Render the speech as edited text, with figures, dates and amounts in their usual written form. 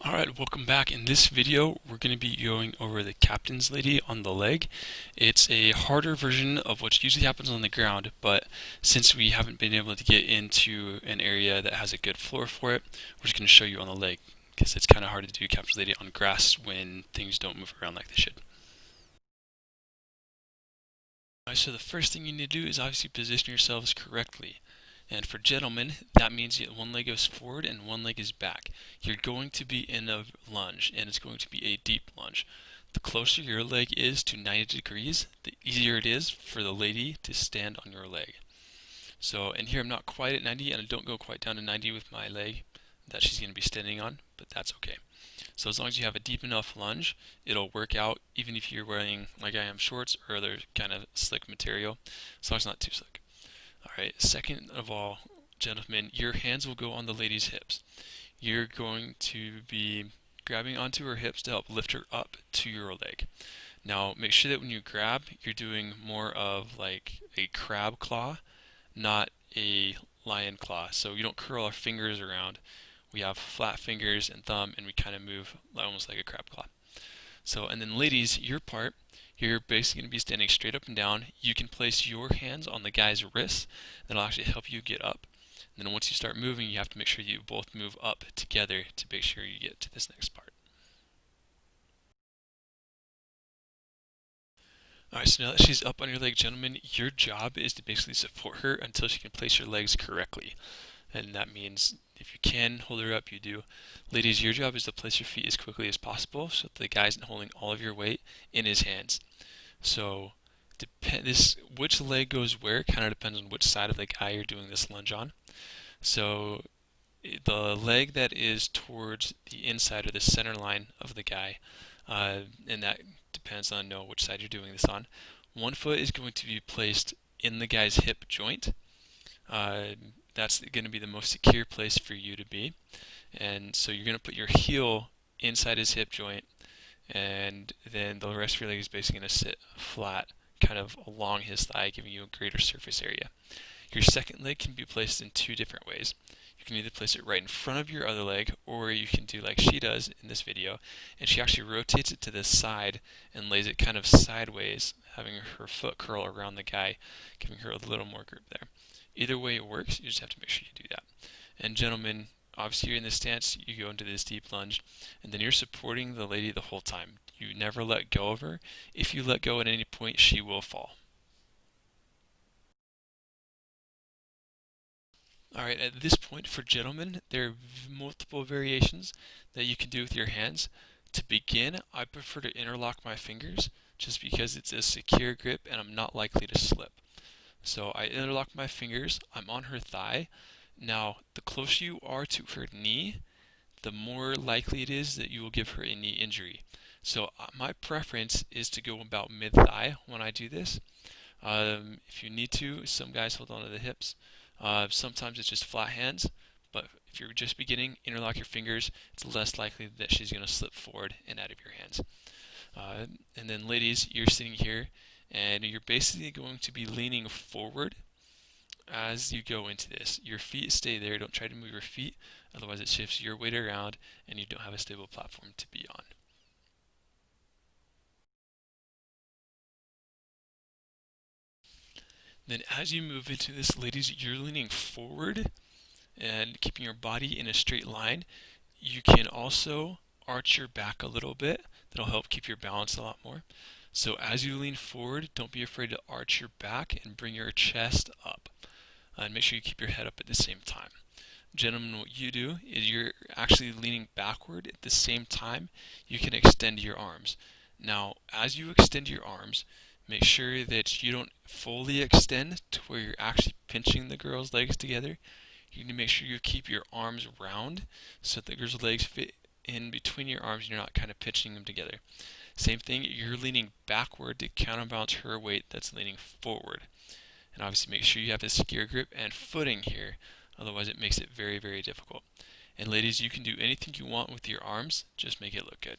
Alright, welcome back. In this video, we're going to be going over the captain's lady on the leg. It's a harder version of what usually happens on the ground, but since we haven't been able to get into an area that has a good floor for it, we're just going to show you on the leg, because it's kind of hard to do captain's lady on grass when things don't move around like they should. Alright, so the first thing you need to do is obviously position yourselves correctly. And for gentlemen, that means that one leg goes forward and one leg is back. You're going to be in a lunge, and it's going to be a deep lunge. The closer your leg is to 90 degrees, the easier it is for the lady to stand on your leg. So, and here I'm not quite at 90, and I don't go quite down to 90 with my leg that she's going to be standing on, but that's okay. So as long as you have a deep enough lunge, it'll work out even if you're wearing, like I am, shorts or other kind of slick material, as long as it's not too slick. Alright, second of all, gentlemen, your hands will go on the lady's hips. You're going to be grabbing onto her hips to help lift her up to your leg. Now, make sure that when you grab, you're doing more of like a crab claw, not a lion claw. So you don't curl our fingers around. We have flat fingers and thumb, and we kind of move almost like a crab claw. So, and then ladies, your part, you're basically going to be standing straight up and down. You can place your hands on the guy's wrists. That'll actually help you get up. And then once you start moving, you have to make sure you both move up together to make sure you get to this next part. Alright, so now that she's up on your leg, gentlemen, your job is to basically support her until she can place her legs correctly. And that means if you can hold her up, you do. Ladies, your job is to place your feet as quickly as possible so that the guy isn't holding all of your weight in his hands. So which leg goes where kind of depends on which side of the guy you're doing this lunge on. So the leg that is towards the inside or the center line of the guy, and that depends on which side you're doing this on. One foot is going to be placed in the guy's hip joint. That's going to be the most secure place for you to be. And so you're going to put your heel inside his hip joint, and then the rest of your leg is basically going to sit flat kind of along his thigh, giving you a greater surface area. Your second leg can be placed in two different ways. You can either place it right in front of your other leg, or you can do like she does in this video, and she actually rotates it to the side and lays it kind of sideways, having her foot curl around the guy, giving her a little more grip there. Either way it works, you just have to make sure you do that. And gentlemen, obviously you're in this stance, you go into this deep lunge, and then you're supporting the lady the whole time. You never let go of her. If you let go at any point, she will fall. Alright, at this point for gentlemen, there are multiple variations that you can do with your hands. To begin, I prefer to interlock my fingers just because it's a secure grip and I'm not likely to slip. So I interlock my fingers, I'm on her thigh. Now, the closer you are to her knee, the more likely it is that you will give her a knee injury. So my preference is to go about mid-thigh when I do this. If you need to, some guys hold on to the hips. Sometimes it's just flat hands, but if you're just beginning, interlock your fingers. It's less likely that she's going to slip forward and out of your hands. And then ladies, you're sitting here, and you're basically going to be leaning forward as you go into this. Your feet stay there. Don't try to move your feet, otherwise it shifts your weight around and you don't have a stable platform to be on. Then as you move into this, ladies, you're leaning forward and keeping your body in a straight line. You can also arch your back a little bit. That'll help keep your balance a lot more. So as you lean forward, don't be afraid to arch your back and bring your chest up. And make sure you keep your head up at the same time. Gentlemen, what you do is you're actually leaning backward at the same time. You can extend your arms. Now, as you extend your arms, make sure that you don't fully extend to where you're actually pinching the girl's legs together. You need to make sure you keep your arms round so that the girl's legs fit in between your arms and you're not kind of pinching them together. Same thing, you're leaning backward to counterbalance her weight that's leaning forward. And obviously make sure you have a secure grip and footing here, otherwise it makes it very, very difficult. And ladies, you can do anything you want with your arms, just make it look good.